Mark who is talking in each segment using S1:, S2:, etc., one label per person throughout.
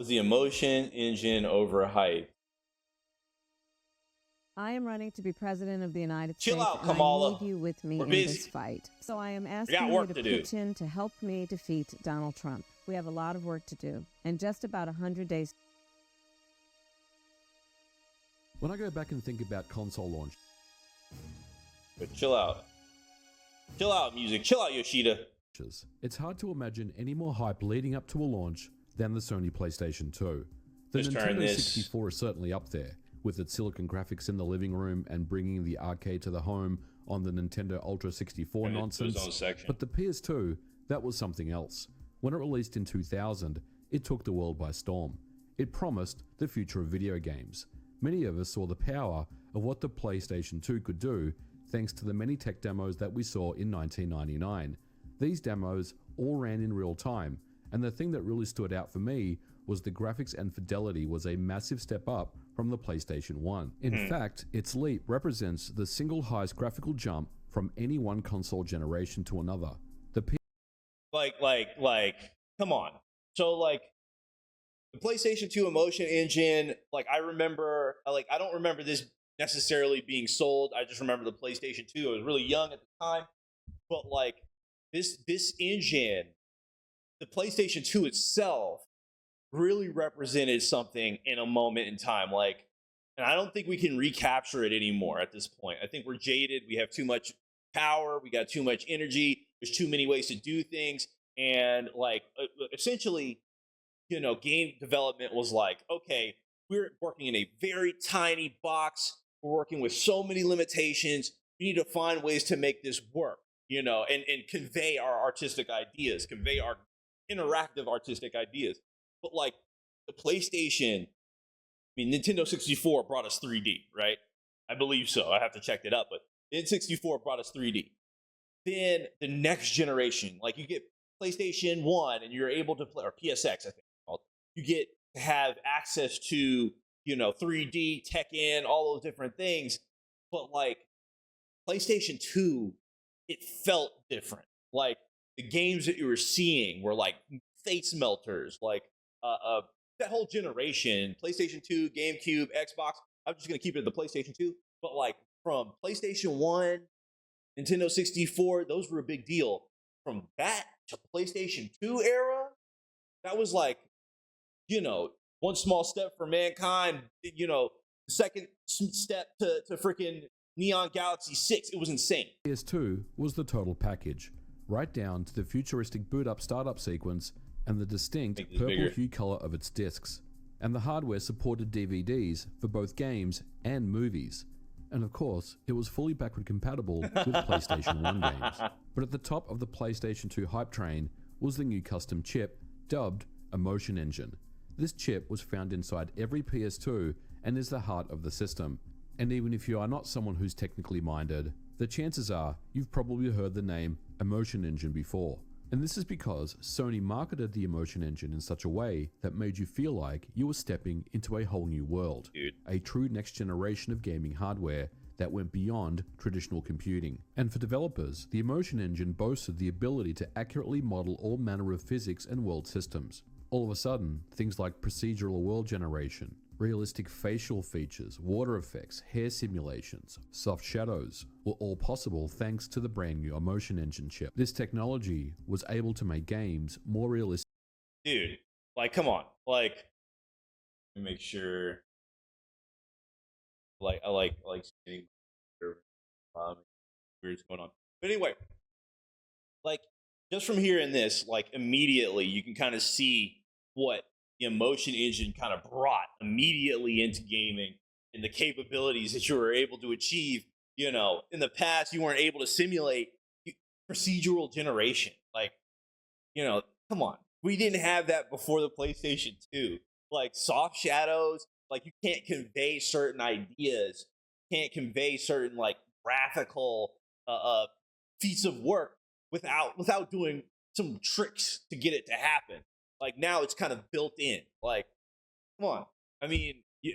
S1: Was the emotion engine overhyped?
S2: I am running to be president of the United
S1: Chill
S2: States,
S1: out,
S2: and I
S1: Kamala.
S2: need you with me
S1: We're
S2: in
S1: busy.
S2: this fight. So I am
S1: We
S2: asking
S1: got
S2: you
S1: work
S2: to
S1: to do.
S2: pitch in to help me defeat Donald Trump. We have a lot of work to do, and just about 100 days.
S3: When I go back and think about console launch,
S1: But chill out. Chill out, music. Chill out, Yoshida.
S3: it's hard to imagine any more hype leading up to a launch than the Sony PlayStation 2. The
S1: Just turn
S3: Nintendo
S1: this.
S3: 64 is certainly up there, with its silicon graphics in the living room and bringing the arcade to the home on the Nintendo Ultra 64
S1: And it's its
S3: nonsense.
S1: own section.
S3: But the PS2, that was something else. When it released in 2000, it took the world by storm. It promised the future of video games. Many of us saw the power of what the PlayStation 2 could do thanks to the many tech demos that we saw in 1999. These demos all ran in real time, and the thing that really stood out for me was the graphics and fidelity was a massive step up from the PlayStation 1. In fact, its leap represents the single highest graphical jump from any one console generation to another. The
S1: Come on. So, like, the PlayStation 2 emotion engine, like, I don't remember this necessarily being sold. I just remember the PlayStation 2. I was really young at the time. But, like, this engine, the PlayStation 2 itself, really represented something in a moment in time. Like, and I don't think we can recapture it anymore at this point. I think we're jaded. We have too much power. We got too much energy. There's too many ways to do things. And, like, essentially, game development was like, okay, we're working in a very tiny box. We're working with so many limitations. We need to find ways to make this work, and convey our artistic ideas, convey our interactive artistic ideas. But, like, the PlayStation, Nintendo 64 brought us 3D, right? I believe so. I have to check it up, but N64 brought us 3D. Then the next generation, like, you get PlayStation 1 and you're able to play, or PSX, I think it's called. You get to have access to, 3D, Tekken, all those different things. But, like, PlayStation 2, it felt different. Like, the games that you were seeing were like face melters, like that whole generation, PlayStation 2, GameCube, Xbox. I'm just gonna keep it at the PlayStation 2. But, like, from PlayStation 1, Nintendo 64, those were a big deal. From that to PlayStation 2 era, that was like, one small step for mankind, the second step to freaking Neon Galaxy 6. It was insane.
S3: PS2 was the total package, right down to the futuristic boot-up startup sequence and the distinct purple hue color of its discs. And the hardware supported DVDs for both games and movies. And of course, it was fully backward compatible with PlayStation 1 games. But at the top of the PlayStation 2 hype train was the new custom chip, dubbed Emotion Engine. This chip was found inside every PS2 and is the heart of the system. And even if you are not someone who's technically minded, the chances are you've probably heard the name Emotion Engine before. And this is because Sony marketed the Emotion Engine in such a way that made you feel like you were stepping into a whole new world. A true next generation of gaming hardware that went beyond traditional computing. And for developers, the Emotion Engine boasted the ability to accurately model all manner of physics and world systems. All of a sudden, things like procedural world generation, realistic facial features, water effects, hair simulations, soft shadows were all possible thanks to the brand new Emotion Engine chip. This technology was able to make games more realistic.
S1: Dude, like, come on. Like, let me make sure. Like, I like seeing weird's going on. But anyway, like, just from hearing this, like, immediately you can kind of see what the Emotion Engine kind of brought immediately into gaming and the capabilities that you were able to achieve. In the past, you weren't able to simulate procedural generation. Like, come on. We didn't have that before the PlayStation 2. Like, soft shadows, like, you can't convey certain ideas, can't convey certain, like, graphical feats of work without doing some tricks to get it to happen. Like, now it's kind of built in. Like, come on.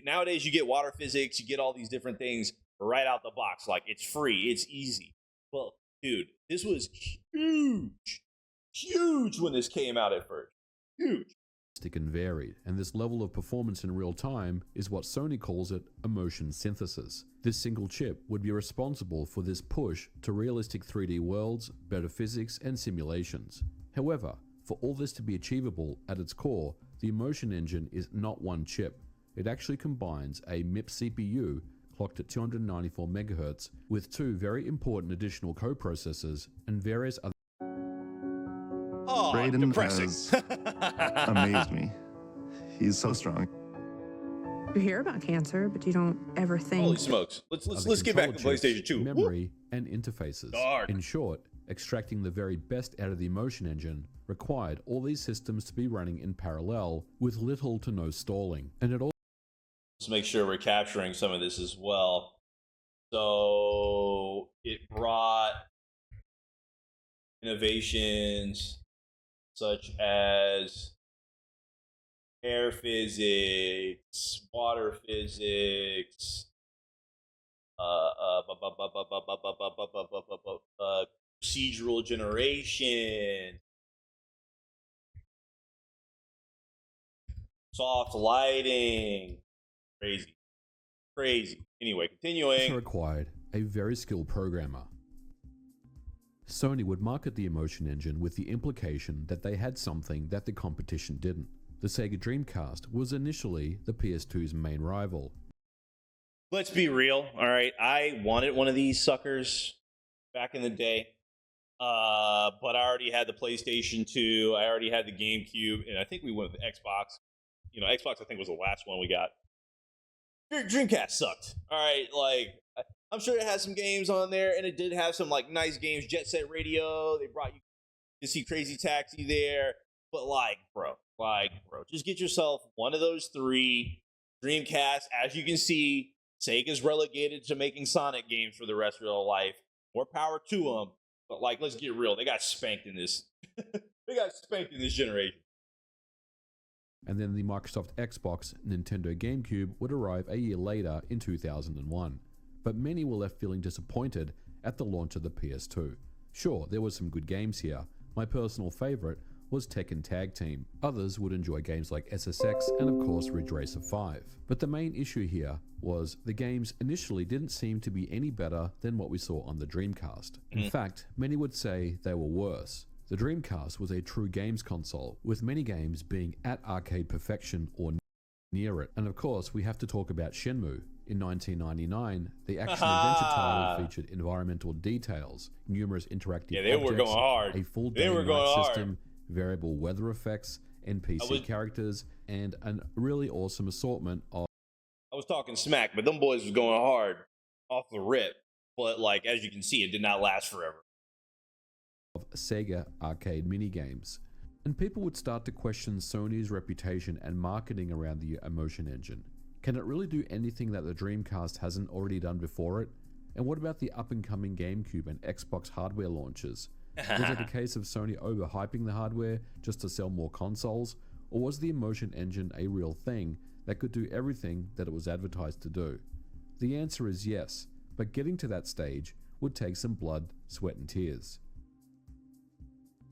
S1: Nowadays you get water physics, you get all these different things right out the box. Like, it's free, it's easy. Well, dude, this was huge when this came out at first. Huge.
S3: and varied, and this level of performance in real time is what Sony calls it emotion synthesis. This single chip would be responsible for this push to realistic 3D worlds, better physics, and simulations. However, for all this to be achievable, at its core, the emotion engine is not one chip. It actually combines a MIPS CPU clocked at 294 MHz with two very important additional co-processors and various other.
S1: Oh,
S4: Brayden
S1: depressing.
S4: has amazed me. He's so strong.
S5: You hear about cancer, but you don't ever think.
S1: Holy smokes. Let's get back to
S3: control
S1: PlayStation
S3: chips,
S1: 2.
S3: memory, and interfaces.
S1: Dark.
S3: In short, extracting the very best out of the emotion engine required all these systems to be running in parallel with little to no stalling. And it all
S1: Let's make sure we're capturing some of this as well. So it brought innovations such as air physics, water physics, procedural generation, soft lighting. Crazy. Anyway, continuing.
S3: required a very skilled programmer. Sony would market the emotion engine with the implication that they had something that the competition didn't. The Sega Dreamcast was initially the PS2's main rival.
S1: Let's be real, all right? I wanted one of these suckers back in the day, but I already had the PlayStation 2. I already had the GameCube, and I think we went with the Xbox. You know, Xbox I think was the last one we got. Dreamcast sucked. All right, like I'm sure it had some games on there, and it did have some like nice games. Jet Set Radio, they brought you to see Crazy Taxi there, but bro, just get yourself one of those three. Dreamcast, as you can see, Sega's relegated to making Sonic games for the rest of their life. More power to them, but let's get real. They got spanked in this. They got spanked in this generation.
S3: And then the Microsoft Xbox, Nintendo GameCube would arrive a year later in 2001. But many were left feeling disappointed at the launch of the PS2. Sure, there were some good games here. My personal favorite was Tekken Tag Team. Others would enjoy games like SSX and of course Ridge Racer 5. But the main issue here was the games initially didn't seem to be any better than what we saw on the Dreamcast. In fact, many would say they were worse. The Dreamcast was a true games console, with many games being at arcade perfection or near it. And of course, we have to talk about Shenmue. In 1999, the action-adventure title featured environmental details, numerous interactive
S1: they
S3: objects,
S1: were going hard.
S3: a full
S1: They were
S3: day-and-night
S1: going
S3: system, variable weather effects, NPC characters, and a really awesome assortment of...
S1: I was talking smack, but them boys was going hard off the rip. But as you can see, it did not last forever.
S3: Of Sega arcade minigames. And people would start to question Sony's reputation and marketing around the emotion engine. Can it really do anything that the Dreamcast hasn't already done before it? And what about the up-and-coming GameCube and Xbox hardware launches? Was it a case of Sony overhyping the hardware just to sell more consoles? Or was the emotion engine a real thing that could do everything that it was advertised to do? The answer is yes, but getting to that stage would take some blood, sweat and tears.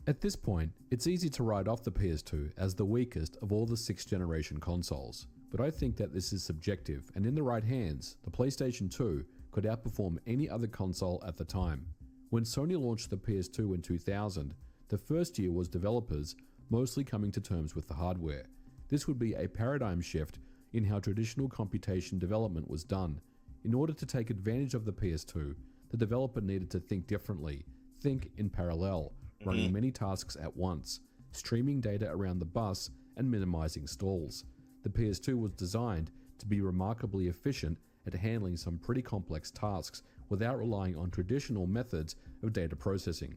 S3: At this point, it's easy to write off the PS2 as the weakest of all the 6th generation consoles, but I think that this is subjective, and in the right hands, the PlayStation 2 could outperform any other console at the time. When Sony launched the PS2 in 2000, the first year was developers mostly coming to terms with the hardware. This would be a paradigm shift in how traditional computation development was done. In order to take advantage of the PS2, the developer needed to think differently, think in parallel, running many tasks at once, streaming data around the bus, and minimizing stalls. The PS2 was designed to be remarkably efficient at handling some pretty complex tasks without relying on traditional methods of data processing.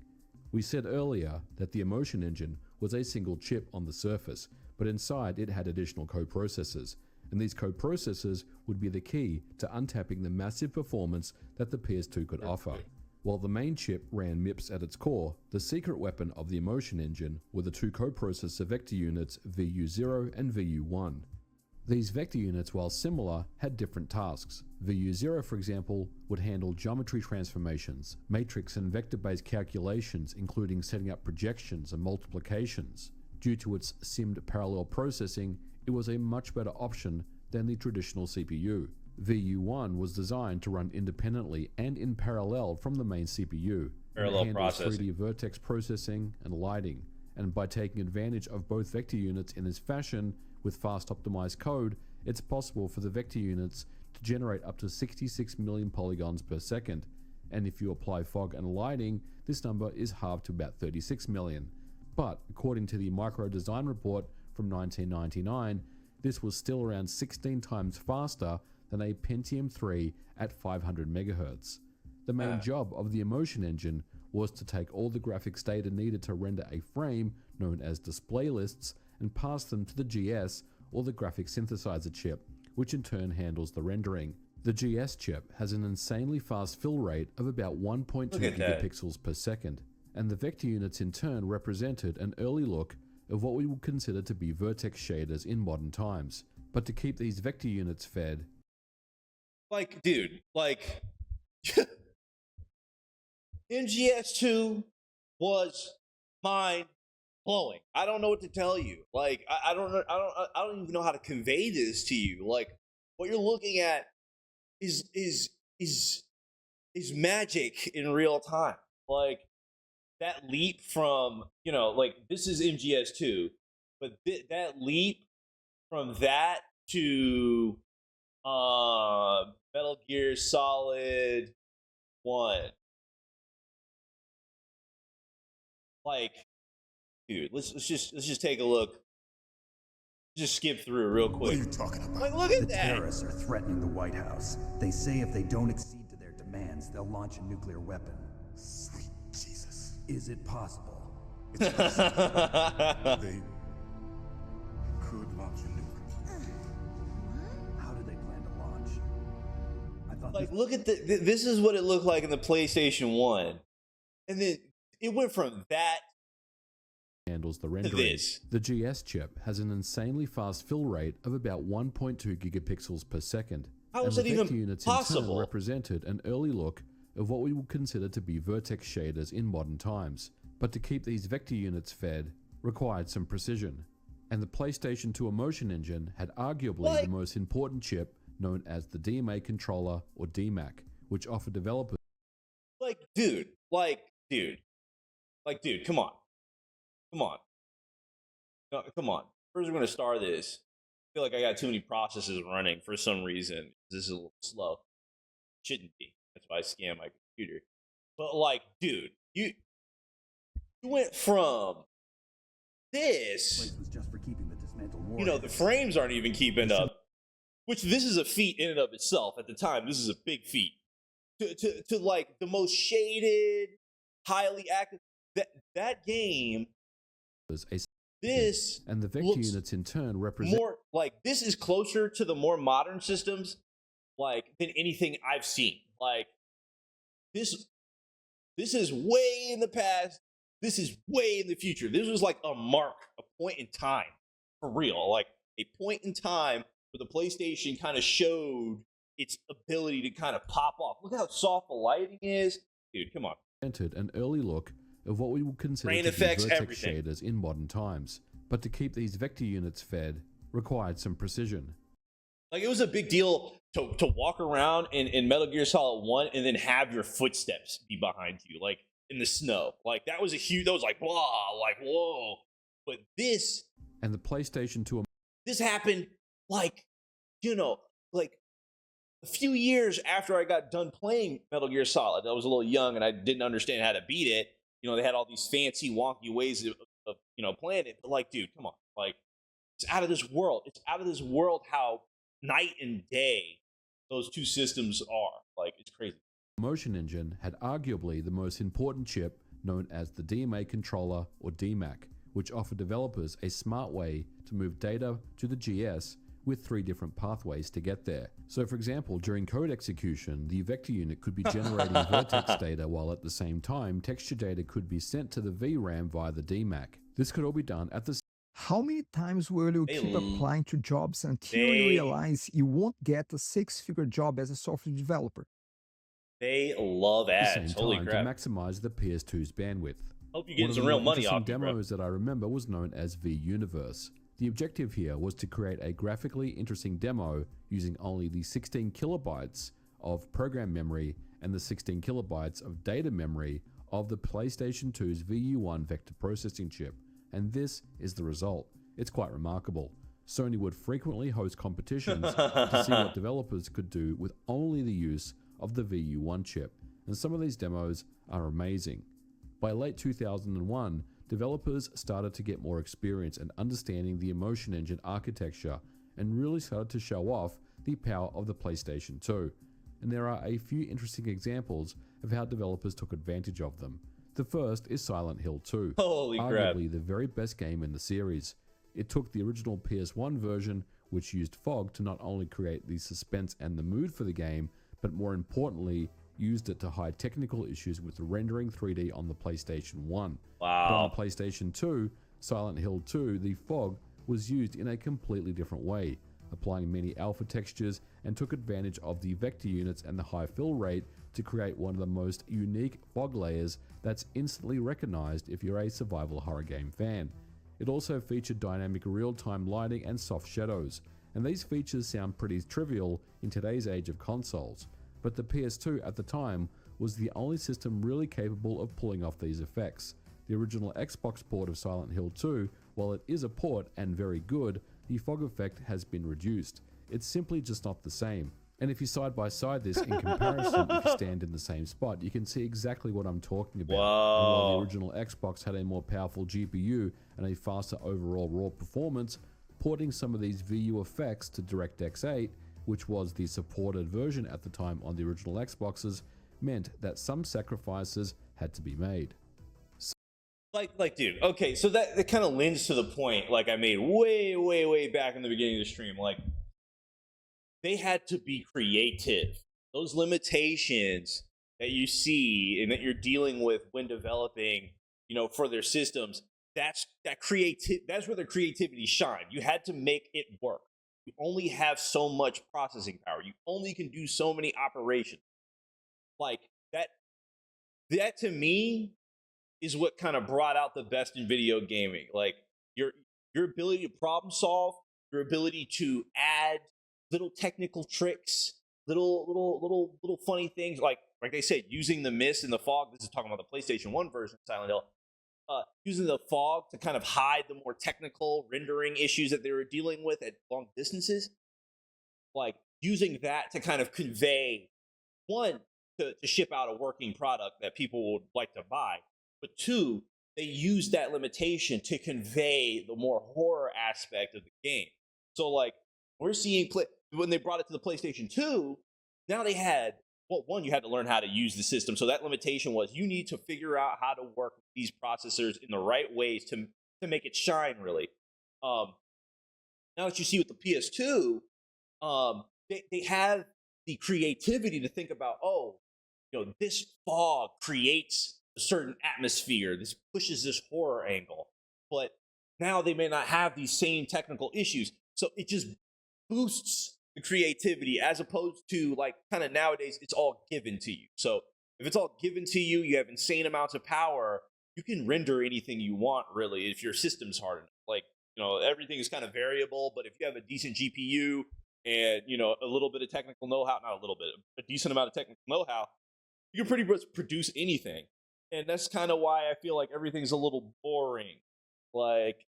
S3: We said earlier that the emotion engine was a single chip on the surface, but inside it had additional co-processors, and these co-processors would be the key to untapping the massive performance that the PS2 could offer. While the main chip ran MIPS at its core, the secret weapon of the emotion engine were the two coprocessor vector units VU0 and VU1. These vector units, while similar, had different tasks. VU0, for example, would handle geometry transformations, matrix and vector-based calculations including setting up projections and multiplications. Due to its simmed parallel processing, it was a much better option than the traditional CPU. VU1 was designed to run independently and in parallel from the main CPU.
S1: Parallel
S3: it handles
S1: processing.
S3: 3D vertex processing and lighting, and by taking advantage of both vector units in this fashion with fast optimized code, it's possible for the vector units to generate up to 66 million polygons per second, and if you apply fog and lighting, this number is halved to about 36 million. But according to the Micro Design Report from 1999, this was still around 16 times faster than a Pentium 3 at 500 MHz. The main job of the Emotion Engine was to take all the graphics data needed to render a frame, known as display lists, and pass them to the GS, or the graphic synthesizer chip, which in turn handles the rendering. The GS chip has an insanely fast fill rate of about 1.2 gigapixels per second, and the vector units in turn represented an early look of what we would consider to be vertex shaders in modern times. But to keep these vector units fed,
S1: Like, dude, like MGS2 was mind blowing. I don't know what to tell you. Like, I don't know. I don't even know how to convey this to you. Like, what you're looking at is magic in real time. Like, that leap from, you know, like, this is MGS2, but that leap from that to Metal Gear Solid 1. Like, dude, let's just take a look. Just skip through real quick.
S6: What are you talking about?
S1: Like, look at
S7: The
S1: that.
S7: terrorists are threatening the White House. They say if they don't accede to their demands, they'll launch a nuclear weapon.
S6: Sweet Jesus.
S7: Is it possible?
S6: It's possible. They could launch a nuke.
S7: How do they plan to launch? I thought
S1: Like, look at this is what it looked like in the PlayStation 1. And then it went from that
S3: handles the
S1: to
S3: rendering.
S1: this.
S3: The GS chip has an insanely fast fill rate of about 1.2 gigapixels per second.
S1: How
S3: and
S1: is
S3: the
S1: that even
S3: vector units
S1: possible?
S3: in turn represented an early look of what we would consider to be vertex shaders in modern times. But to keep these vector units fed required some precision. And the PlayStation 2 Emotion Engine had arguably the most important chip, known as the DMA controller, or DMAC, which offered developers
S1: Dude, come on. No, come on. First, we're going to start this. I feel like I got too many processes running for some reason. This is a little slow. Shouldn't be. That's why I scan my computer. But, like, dude, you went from this.
S7: place was just for keeping the dismantled war.
S1: You know, the frames aren't even keeping up. Which, this is a feat in and of itself. At the time, this is a big feat. To like the most shaded, highly active. That game. This
S3: and the vector units in turn represent
S1: more like this is closer to the more modern systems, like than anything I've seen. Like this is way in the past. This is way in the future. This was like a mark, a point in time, for real. Like a point in time where the PlayStation kind of showed its ability to kind of pop off. Look how soft the lighting is, dude. Come on.
S3: An early look of what we would consider
S1: Rain
S3: to
S1: effects,
S3: be vertex
S1: everything.
S3: shaders in modern times. But to keep these vector units fed required some precision.
S1: Like, it was a big deal to walk around in Metal Gear Solid 1 and then have your footsteps be behind you, like, in the snow. Like, that was like, blah, like, whoa. But this...
S3: And the PlayStation 2...
S1: This happened, like, you know, like, a few years after I got done playing Metal Gear Solid. I was a little young and I didn't understand how to beat it. You know, they had all these fancy, wonky ways of you know, playing it. But, like, dude, come on. Like, it's out of this world. It's out of this world how night and day those two systems are. Like, it's crazy.
S3: Emotion Engine had arguably the most important chip, known as the DMA controller, or DMAC, which offered developers a smart way to move data to the GS with 3 different pathways to get there. So for example, during code execution, the vector unit could be generating vertex data while at the same time texture data could be sent to the VRAM via the DMAC. This could all be done at the
S8: How many times will you keep applying to jobs until you realize you won't get a 6-figure job as a software developer?
S1: They love ads.
S3: same
S1: Holy
S3: time
S1: crap.
S3: to maximize the PS2's bandwidth.
S1: Hope you
S3: One
S1: get
S3: of
S1: some
S3: the
S1: real
S3: more
S1: money
S3: interesting
S1: off you, bro.
S3: demos that I remember was known as V-Universe. The objective here was to create a graphically interesting demo using only the 16 kilobytes of program memory and the 16 kilobytes of data memory of the PlayStation 2's VU1 vector processing chip, and this is the result. It's quite remarkable. Sony would frequently host competitions to see what developers could do with only the use of the VU1 chip, and some of these demos are amazing. By late 2001, developers started to get more experience in understanding the Emotion Engine architecture and really started to show off the power of the PlayStation 2. And there are a few interesting examples of how developers took advantage of them. The first is Silent Hill 2,
S1: Holy crap.
S3: arguably the very best game in the series. It took the original PS1 version, which used fog to not only create the suspense and the mood for the game, but more importantly, used it to hide technical issues with rendering 3D on the PlayStation 1.
S1: Wow.
S3: But on the PlayStation 2, Silent Hill 2, the fog was used in a completely different way, applying many alpha textures and took advantage of the vector units and the high fill rate to create one of the most unique fog layers that's instantly recognized if you're a survival horror game fan. It also featured dynamic real-time lighting and soft shadows, and these features sound pretty trivial in today's age of consoles, but the PS2 at the time was the only system really capable of pulling off these effects. The original Xbox port of Silent Hill 2, while it is a port and very good, the fog effect has been reduced. It's simply just not the same. And if you side by side this in comparison, if you stand in the same spot, you can see exactly what I'm talking about.
S1: Whoa.
S3: And while the original Xbox had a more powerful GPU and a faster overall raw performance, porting some of these VU effects to DirectX 8, which was the supported version at the time on the original Xboxes, meant that some sacrifices had to be made.
S1: Like, dude, okay, so that kind of lends to the point, like, I made way back in the beginning of the stream. Like, they had to be creative. Those limitations that you see and that you're dealing with when developing, for their systems, that's where their creativity shined. You had to make it work. You only have so much processing power. You only can do so many operations. Like, that to me is what kind of brought out the best in video gaming. Like, your ability to problem solve, your ability to add little technical tricks, little funny things, like I said, using the mist and the fog. This is talking about the PlayStation 1 version of Silent Hill. Using the fog to kind of hide the more technical rendering issues that they were dealing with at long distances. Like, using that to kind of convey, one, to ship out a working product that people would like to buy, but two, they used that limitation to convey the more horror aspect of the game. So, like, we're seeing when they brought it to the PlayStation 2, now they had, well, one, you had to learn how to use the system. So that limitation was you need to figure out how to work with these processors in the right ways to make it shine, really. Now what you see with the PS2, they have the creativity to think about, this fog creates a certain atmosphere. This pushes this horror angle. But now they may not have these same technical issues. So it just boosts the creativity, as opposed to, like, kind of nowadays, it's all given to you. So if it's all given to you, you have insane amounts of power, you can render anything you want, really, if your system's hard enough. Like, everything is kind of variable, but if you have a decent GPU and, a little bit of technical know-how, not a little bit, a decent amount of technical know-how, you can pretty much produce anything. And that's kind of why I feel like everything's a little boring. Like,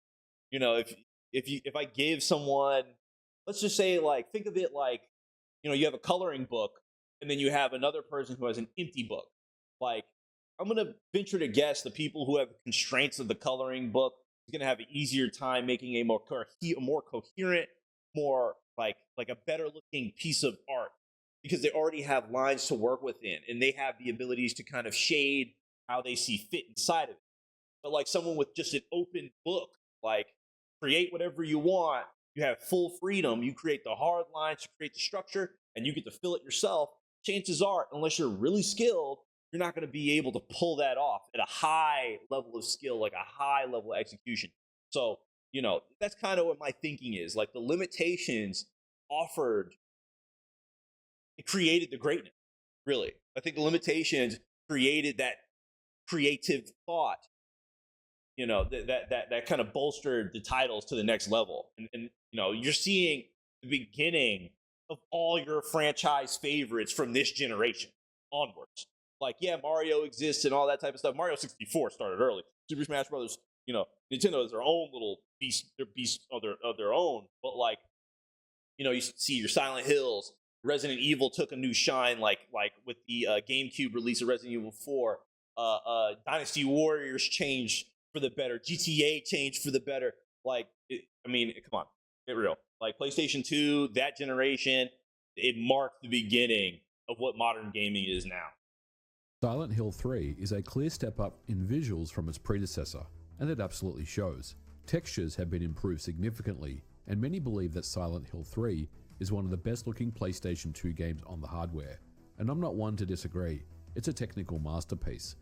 S1: if I give someone, let's just say, like, think of it like, you have a coloring book and then you have another person who has an empty book. Like, I'm going to venture to guess the people who have constraints of the coloring book is going to have an easier time making a more coherent, more like a better looking piece of art, because they already have lines to work within and they have the abilities to kind of shade how they see fit inside of it. But like someone with just an open book, like, create whatever you want. You have full freedom. You create the hard lines, you create the structure, and you get to fill it yourself. Chances are, unless you're really skilled, you're not going to be able to pull that off at a high level of skill, like a high level of execution. So, that's kind of what my thinking is. Like, the limitations offered, it created the greatness, really. I think the limitations created that creative thought that kind of bolstered the titles to the next level. And you're seeing the beginning of all your franchise favorites from this generation onwards. Like, yeah, Mario exists and all that type of stuff. Mario 64 started early. Super Smash Brothers, Nintendo has their own little beast, their beast of their own. But like, you see your Silent Hills, Resident Evil took a new shine, like with the GameCube release of Resident Evil 4. Dynasty Warriors changed for the better. GTA changed for the better. Like, come on, get real. Like PlayStation 2, that generation, it marked the beginning of what modern gaming is now.
S3: Silent Hill 3 is a clear step up in visuals from its predecessor, and it absolutely shows. Textures have been improved significantly, and many believe that Silent Hill 3 is one of the best looking PlayStation 2 games on the hardware, and I'm not one to disagree. It's a technical masterpiece.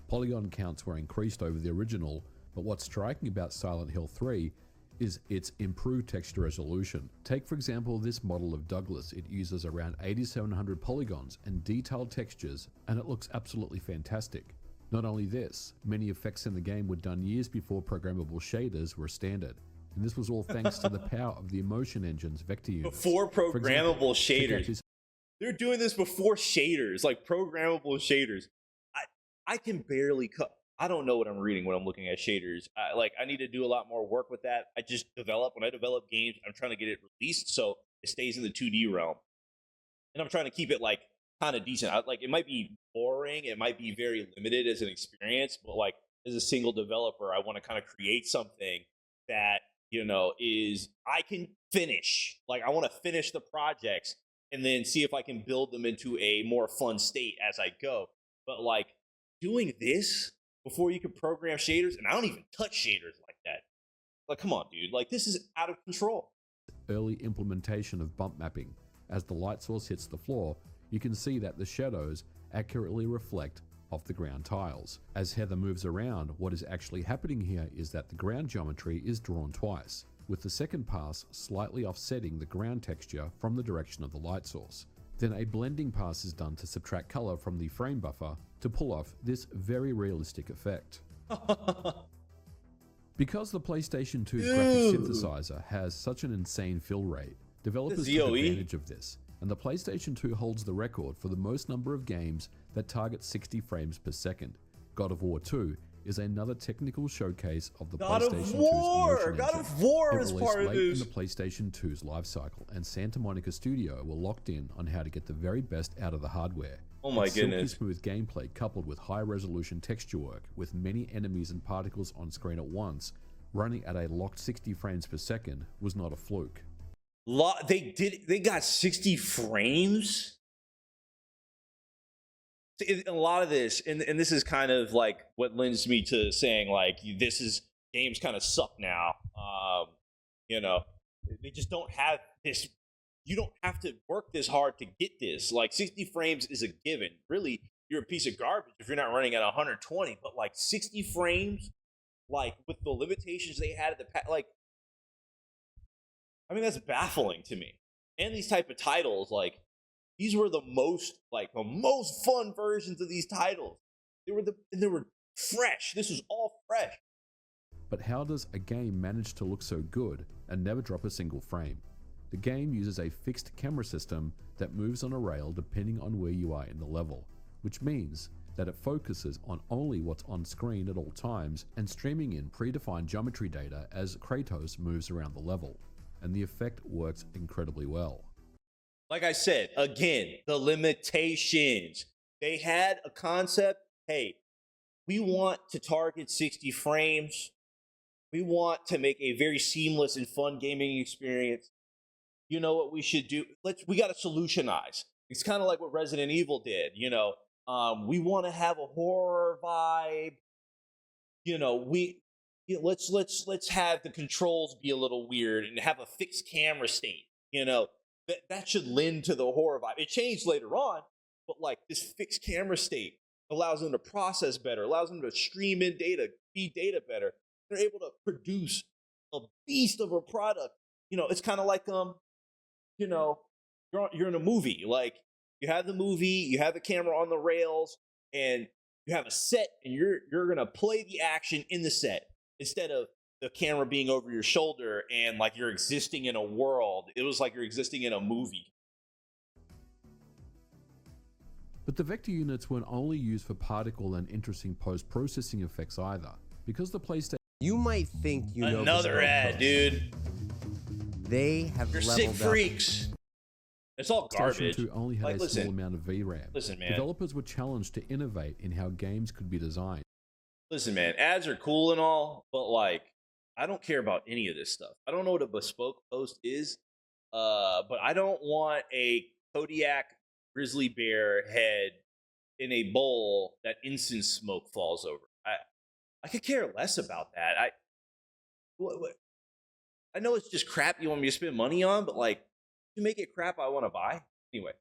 S3: Polygon counts were increased over the original, but what's striking about Silent Hill 3 is its improved texture resolution. Take for example this model of Douglas. It uses around 8700 polygons and detailed textures, and it looks absolutely fantastic. Not only this, many effects in the game were done years before programmable shaders were standard, and this was all thanks to the power of the Emotion Engine's vector units.
S1: Before programmable shaders. They're doing this before shaders, like programmable shaders. I can barely cut. I don't know what I'm reading when I'm looking at shaders. I need to do a lot more work with that. When I develop games, I'm trying to get it released so it stays in the 2D realm. And I'm trying to keep it like kind of decent. It might be boring, it might be very limited as an experience, but like as a single developer, I want to kind of create something that, is I can finish. Like I want to finish the projects and then see if I can build them into a more fun state as I go. But like doing this before you can program shaders, and I don't even touch shaders like that. Like, come on, dude. Like, this is out of control.
S3: Early implementation of bump mapping. As the light source hits the floor, you can see that the shadows accurately reflect off the ground tiles. As Heather moves around, what is actually happening here is that the ground geometry is drawn twice, with the second pass slightly offsetting the ground texture from the direction of the light source. Then a blending pass is done to subtract color from the frame buffer to pull off this very realistic effect. Because the PlayStation 2's graphics synthesizer has such an insane fill rate, developers took advantage of this, and the PlayStation 2 holds the record for the most number of games that target 60 frames per second. God of War 2 is another technical showcase of the PlayStation 2's Emotion
S1: God
S3: Engine.
S1: of War is
S3: It
S1: part
S3: released
S1: of
S3: late
S1: this.
S3: in the PlayStation 2's life cycle, and Santa Monica Studio were locked in on how to get the very best out of the hardware.
S1: Oh my
S3: Its
S1: goodness.
S3: silky smooth gameplay coupled with high resolution texture work with many enemies and particles on screen at once, running at a locked 60 frames per second was not a fluke.
S1: They got 60 frames? A lot of this, and this is kind of like what lends me to saying like games kind of suck now. They just don't have this. You don't have to work this hard to get this. Like 60 frames is a given. Really, you're a piece of garbage if you're not running at 120. But like 60 frames, like with the limitations they had at that's baffling to me. And these type of titles, like these were the most fun versions of these titles. They were fresh. This was all fresh.
S3: But how does a game manage to look so good and never drop a single frame? The game uses a fixed camera system that moves on a rail depending on where you are in the level, which means that it focuses on only what's on screen at all times and streaming in predefined geometry data as Kratos moves around the level, and the effect works incredibly well.
S1: Like I said, again, the limitations. They had a concept, hey, we want to target 60 frames. We want to make a very seamless and fun gaming experience. You know what we should do? We got to solutionize. It's kind of like what Resident Evil did, we want to have a horror vibe. Let's have the controls be a little weird and have a fixed camera state. That should lend to the horror vibe. It changed later on, but like this fixed camera state allows them to process better, allows them to stream in data, feed data better. They're able to produce a beast of a product. It's kind of like you're in a movie. Like you have the movie, you have the camera on the rails, and you have a set, and you're gonna play the action in the set. instead of the camera being over your shoulder and like you're existing in a world, it was like you're existing in a movie.
S3: But the vector units weren't only used for particle and interesting post-processing effects either, because the PlayStation...
S9: You might think you know
S1: another ad, dude.
S9: They have
S1: You're
S9: leveled
S1: sick freaks. It's all garbage.
S3: PlayStation 2 only had
S1: Like,
S3: a small amount of VRAM.
S1: Listen, man.
S3: Developers were challenged to innovate in how games could be designed.
S1: Listen, man. Ads are cool and all, but like, I don't care about any of this stuff. I don't know what a bespoke post is, but I don't want a Kodiak grizzly bear head in a bowl that incense smoke falls over. I could care less about that. I know it's just crap you want me to spend money on, but like, to make it crap I want to buy anyway.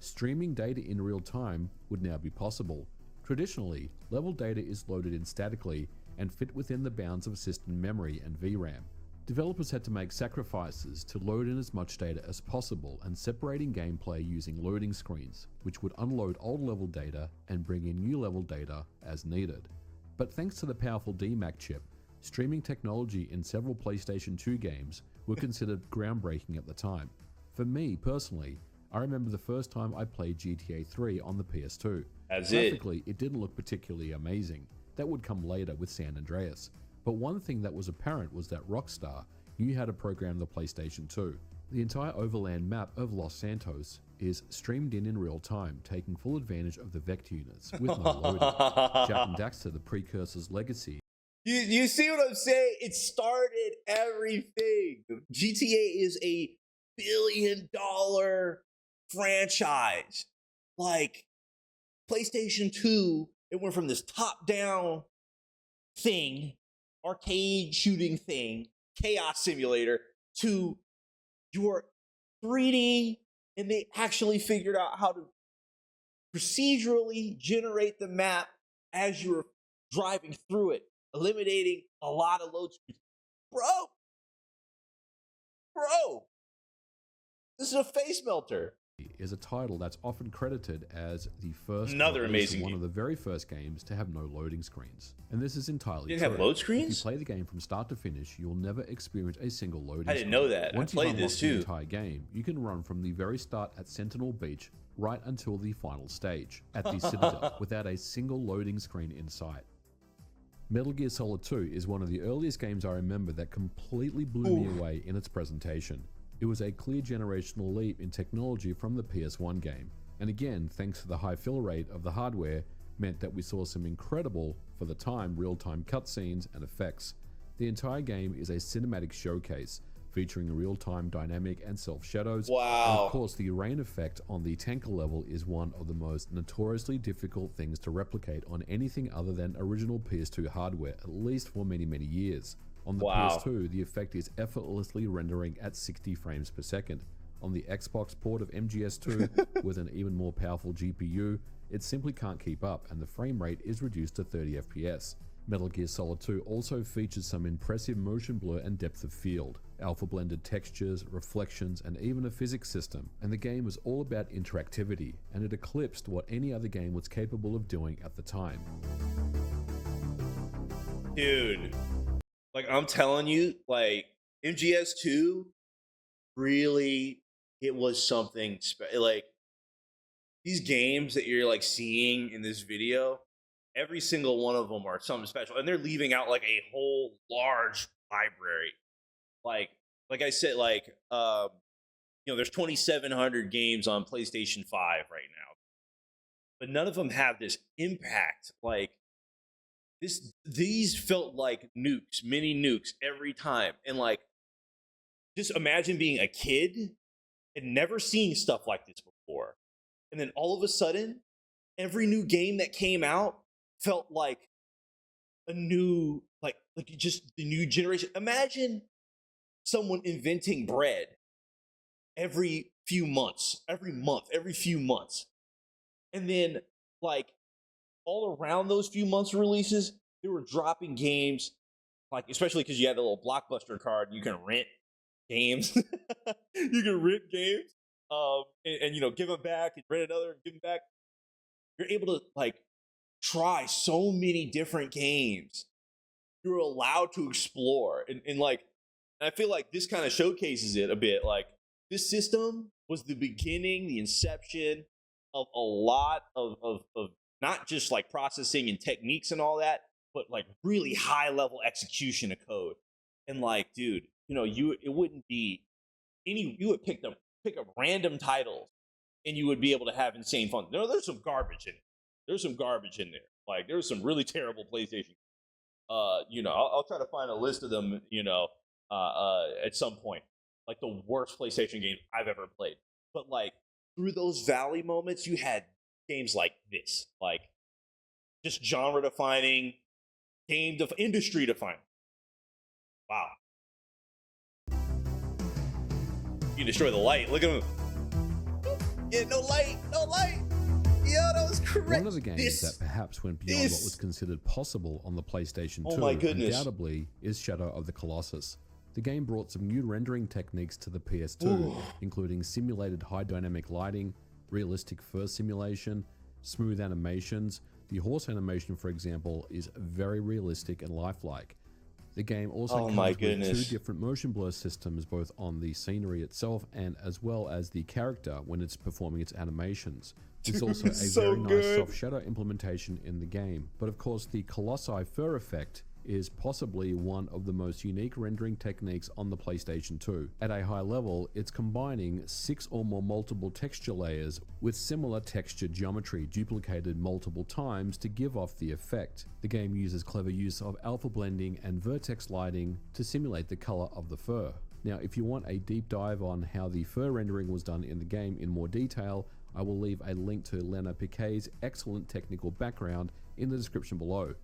S3: Streaming data in real time would now be possible. Traditionally, level data is loaded in statically and fit within the bounds of system memory and VRAM. Developers had to make sacrifices to load in as much data as possible and separating gameplay using loading screens, which would unload old level data and bring in new level data as needed. But thanks to the powerful DMAC chip, streaming technology in several PlayStation 2 games were considered groundbreaking at the time. For me personally, I remember the first time I played GTA 3 on the PS2. Graphically, it didn't look particularly amazing. That would come later with San Andreas. But one thing that was apparent was that Rockstar knew how to program the PlayStation 2. The entire overland map of Los Santos is streamed in real time, taking full advantage of the vector units with no loading. Jak and Daxter, the precursor's legacy.
S1: You see what I'm saying? It started everything. GTA is a $1 billion franchise. Like, PlayStation 2, it went from this top-down thing, arcade shooting thing, chaos simulator, to your 3D, and they actually figured out how to procedurally generate the map as you're driving through it, eliminating a lot of load screens. Bro, this is a face melter.
S3: Is a title that's often credited as the first,
S1: another amazing
S3: one
S1: game.
S3: of the very first games to have no loading screens. And this is entirely
S1: You
S3: true.
S1: didn't have load screens?
S3: If you play the game from start to finish, you'll never experience a single loading
S1: I didn't
S3: screen.
S1: know that.
S3: Once
S1: I played
S3: you've
S1: this
S3: unlocked the
S1: too.
S3: entire game, you can run from the very start at Sentinel Beach right until the final stage at the Citadel without a single loading screen in sight. Metal Gear Solid 2 is one of the earliest games I remember that completely blew me away in its presentation. It was a clear generational leap in technology from the PS1 game, and again, thanks to the high fill rate of the hardware, meant that we saw some incredible, for the time, real-time cutscenes and effects. The entire game is a cinematic showcase, featuring real-time dynamic and self-shadows.
S1: Wow.
S3: And of course, the rain effect on the tanker level is one of the most notoriously difficult things to replicate on anything other than original PS2 hardware, at least for many, many years. On the PS2, the effect is effortlessly rendering at 60 frames per second. On the Xbox port of MGS2, with an even more powerful GPU, it simply can't keep up, and the frame rate is reduced to 30 FPS. Metal Gear Solid 2 also features some impressive motion blur and depth of field, alpha-blended textures, reflections, and even a physics system, and the game was all about interactivity, and it eclipsed what any other game was capable of doing at the time.
S1: Dude, like, I'm telling you, like, MGS2 really, it was something like, these games that you're like seeing in this video, every single one of them are something special, and they're leaving out like a whole large library. Like I said, like, there's 2,700 games on PlayStation 5 right now, but none of them have this impact. Like, these felt like nukes, mini nukes every time. And like, just imagine being a kid and never seeing stuff like this before. And then all of a sudden, every new game that came out felt like a new, like just the new generation. Imagine someone inventing bread every few months, every few months. And then, like, all around those few months releases, they were dropping games, like, especially because you had the little Blockbuster card, you can rent games. You can rent games, and give them back and rent another and give them back. You're able to like try so many different games you're allowed to explore. And like, I feel like this kind of showcases it a bit. Like, this system was the beginning, the inception of a lot of not just like processing and techniques and all that, but like really high level execution of code. And like, dude, you know, it wouldn't be you would pick up random titles and you would be able to have insane fun. There's some garbage in it. There's some garbage in there. Like, there's some really terrible PlayStation. You know, I'll try to find a list of them, you know, at some point. Like the worst PlayStation games I've ever played. But like through those valley moments, you had games like this, like just genre defining, industry defining. Wow. You destroy the light. Look at him. Yeah, no light. Yeah, that was correct.
S3: One of the games that perhaps went beyond what was considered possible on the PlayStation 2
S1: my goodness,
S3: undoubtedly is Shadow of the Colossus. The game brought some new rendering techniques to the PS2, including simulated high dynamic lighting, realistic fur simulation, smooth animations. The horse animation, for example, is very realistic and lifelike. The game also comes with 2 different motion blur systems, both on the scenery itself and as well as the character when it's performing its animations. There's also a very nice soft shadow implementation in the game. But of course, the Colossi fur effect is possibly one of the most unique rendering techniques on the PlayStation 2. At a high level, it's combining 6 or more multiple texture layers with similar texture geometry duplicated multiple times to give off the effect. The game uses clever use of alpha blending and vertex lighting to simulate the color of the fur. Now, if you want a deep dive on how the fur rendering was done in the game in more detail, I will leave a link to Lena Piquet's excellent technical background in the description below.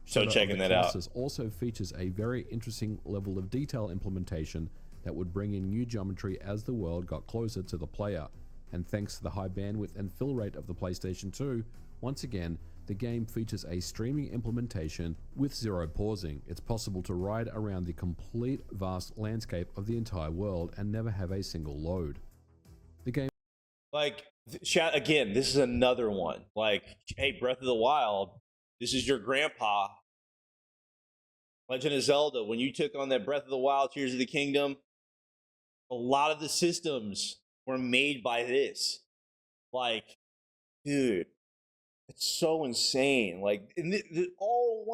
S1: So checking that out.
S3: Also features a very interesting level of detail implementation that would bring in new geometry as the world got closer to the player. And thanks to the high bandwidth and fill rate of the PlayStation 2, once again, the game features a streaming implementation with 0 pausing. It's possible to ride around the complete vast landscape of the entire world and never have a single load. The game,
S1: like, again, this is another one. Like, hey, Breath of the Wild, this is your grandpa. Legend of Zelda, when you took on that Breath of the Wild, Tears of the Kingdom, a lot of the systems were made by this. Like, dude, it's so insane. Like, all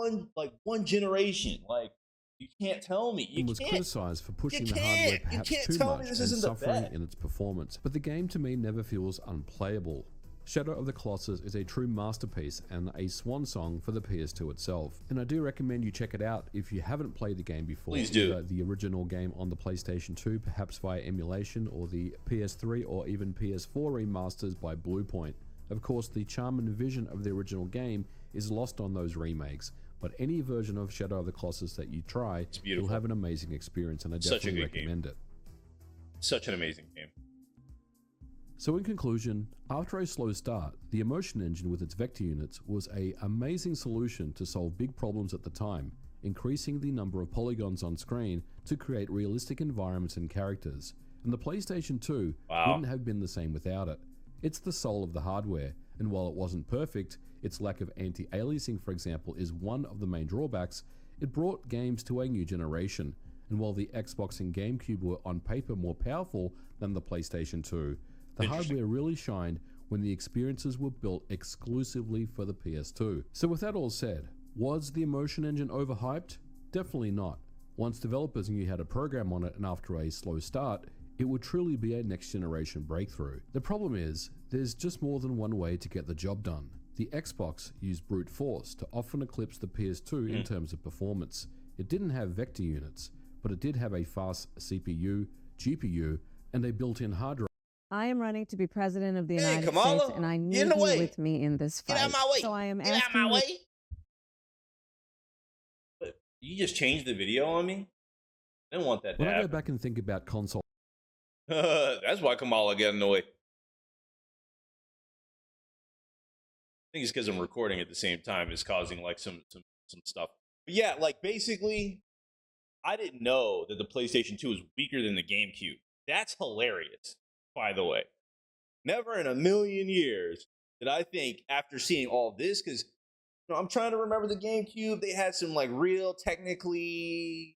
S1: one generation. Like, you can't tell me.
S3: It was criticized for pushing the hardware perhaps too much and suffering in its performance, but the game to me never feels unplayable. Shadow of the Colossus is a true masterpiece and a swan song for the PS2 itself, and I do recommend you check it out if you haven't played the game before.
S1: Please do.
S3: Either the original game on the PlayStation 2, perhaps via emulation, or the PS3 or even PS4 remasters by Bluepoint. Of course, the charm and vision of the original game is lost on those remakes, but any version of Shadow of the Colossus that you try, you'll have an amazing experience, and I definitely recommend it.
S1: Such an amazing game.
S3: So in conclusion, after a slow start, the Emotion Engine with its vector units was an amazing solution to solve big problems at the time, increasing the number of polygons on screen to create realistic environments and characters. And the PlayStation 2 wouldn't have been the same without it. It's the soul of the hardware, and while it wasn't perfect, its lack of anti-aliasing, for example, is one of the main drawbacks. It brought games to a new generation, and while the Xbox and GameCube were on paper more powerful than the PlayStation 2, the hardware really shined when the experiences were built exclusively for the PS2. So with that all said, was the Emotion Engine overhyped? Definitely not. Once developers knew how to program on it, and after a slow start, it would truly be a next generation breakthrough. The problem is, there's just more than one way to get the job done. The Xbox used brute force to often eclipse the PS2 in terms of performance. It didn't have vector units, but it did have a fast CPU, GPU, and a built-in hard drive.
S2: I am running to be president of the United States, and I need you with me in this fight.
S1: Get out of my way.
S2: So I am
S1: Get out of my way. You just changed the video on me? I didn't want that to happen.
S3: When I go back and think about console,
S1: that's why Kamala got annoyed. I think it's because I'm recording at the same time. It's causing like some stuff. But yeah, like basically, I didn't know that the PlayStation 2 was weaker than the GameCube. That's hilarious, by the way. Never in a million years did I think, after seeing all this, because I'm trying to remember the GameCube. They had some like real technically,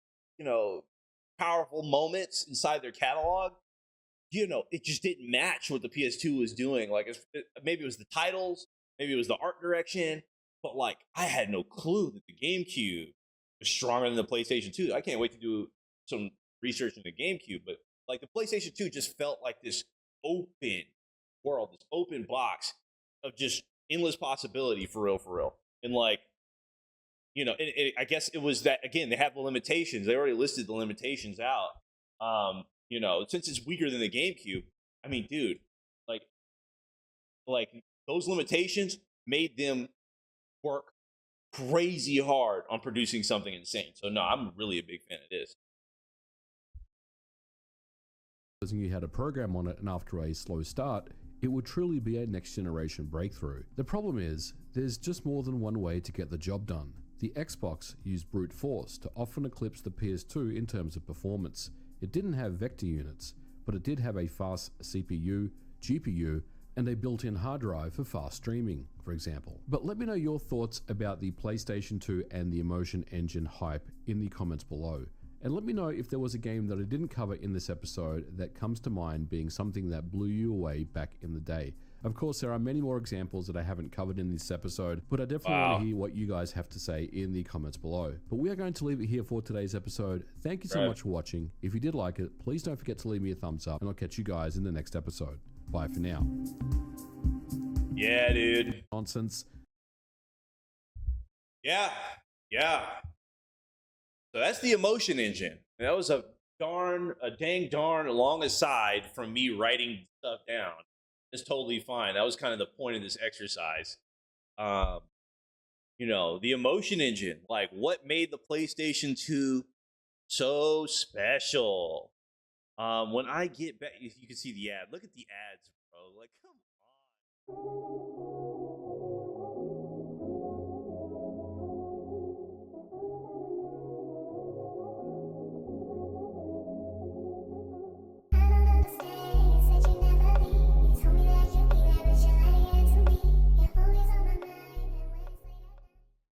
S1: powerful moments inside their catalog. It just didn't match what the PS2 was doing. Like, maybe it was the titles, maybe it was the art direction, but like, I had no clue that the GameCube was stronger than the PlayStation 2. I can't wait to do some research in the GameCube, but like the PlayStation 2 just felt like this open world, this open box of just endless possibility for real. And like, I guess it was that, again, they have the limitations. They already listed the limitations out. Since it's weaker than the GameCube, I mean, dude, like those limitations made them work crazy hard on producing something insane. So no, I'm really a big fan of this.
S3: You had a program on it, and after a slow start, it would truly be a next generation breakthrough. The problem is, there's just more than one way to get the job done. The Xbox used brute force to often eclipse the PS2 in terms of performance. It didn't have vector units, but it did have a fast CPU, GPU, and a built-in hard drive for fast streaming, for example. But let me know your thoughts about the PlayStation 2 and the Emotion Engine hype in the comments below. And let me know if there was a game that I didn't cover in this episode that comes to mind being something that blew you away back in the day. Of course, there are many more examples that I haven't covered in this episode, but I definitely want to hear what you guys have to say in the comments below. But we are going to leave it here for today's episode. Thank you so much for watching. If you did like it, please don't forget to leave me a thumbs up, and I'll catch you guys in the next episode. Bye for now.
S1: Yeah, dude.
S3: Nonsense.
S1: Yeah. So that's the Emotion Engine. And that was a dang darn long aside from me writing stuff down. It's totally fine. That was kind of the point of this exercise. The Emotion Engine, like what made the PlayStation 2 so special? When I get back, you can see the ad. Look at the ads, bro. Like, come on.